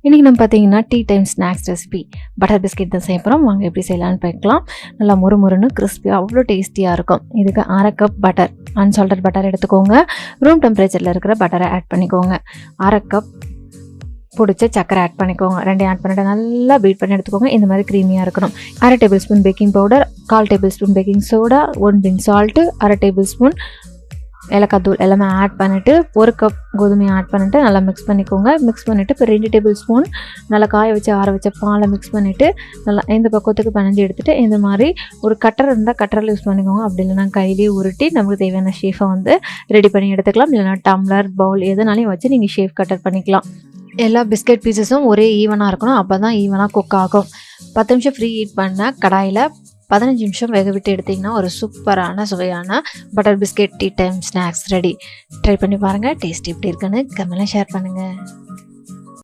இன்றைக்கி நம்ம பார்த்தீங்கன்னா tea time snacks recipe butter biscuit தான் செய்ய போகிறோம். வாங்க எப்படி செய்யலான்னு பார்க்கலாம். நல்லா முறுமுறுன்னு கிறிஸ்பியாக அவ்வளோ டேஸ்டியாக இருக்கும். இதுக்கு 1/2 கப் பட்டர், அன்சால்டட் பட்டர் எடுத்துக்கோங்க. ரூம் டெம்பரேச்சரில் இருக்கிற பட்டரை ஆட் பண்ணிக்கோங்க. 1/2 கப் பிடிச்ச சக்கரை ஆட் பண்ணிக்கோங்க. 2 ஆட் பண்ணிட்டு நல்லா பீட் பண்ணி எடுத்துக்கோங்க. இந்த மாதிரி க்ரீமியாக இருக்கணும். 1/2 table spoon baking powder, 1/4 table spoon baking soda, 1 பின் சால்ட்டு, 1/2 டேபிள் ஸ்பூன் ஏலக்காய் தூள் எல்லாமே ஆட் பண்ணிவிட்டு 1 கப் கோதுமையை ஆட் பண்ணிவிட்டு நல்லா மிக்ஸ் பண்ணிக்கோங்க. மிக்ஸ் பண்ணிவிட்டு இப்போ 2 டேபிள் ஸ்பூன் நல்லா காய வச்சு ஆற வச்ச பாலை மிக்ஸ் பண்ணிவிட்டு நல்லா இந்த பக்கத்துக்கு பனஞ்சு எடுத்துகிட்டு இந்த மாதிரி ஒரு கட்டர் இருந்தால் கட்டரில் யூஸ் பண்ணிக்கோங்க. அப்படி இல்லைனா கையிலேயே உருட்டி நமக்கு தேவையான ஷேஃபை வந்து ரெடி பண்ணி எடுத்துக்கலாம். இல்லைனா டம்ளர், பவுல் எதனாலையும் வச்சு நீங்கள் ஷேஃப் கட்டர் பண்ணிக்கலாம். எல்லா பிஸ்கெட் பீசஸும் ஒரே ஈவனாக இருக்கணும். அப்போ தான் ஈவனாக குக் ஆகும். 10 நிமிஷம் ஃப்ரீ ஹீட் பண்ண கடாயில் 15 நிமிஷம் வேக விட்டு எடுத்திங்கன்னா ஒரு சூப்பரான சுவையான butter biscuit tea time snacks ready. Try பண்ணி பாருங்கள். டேஸ்ட் எப்படி இருக்குன்னு கமெண்ட்ல ஷேர் பண்ணுங்கள்.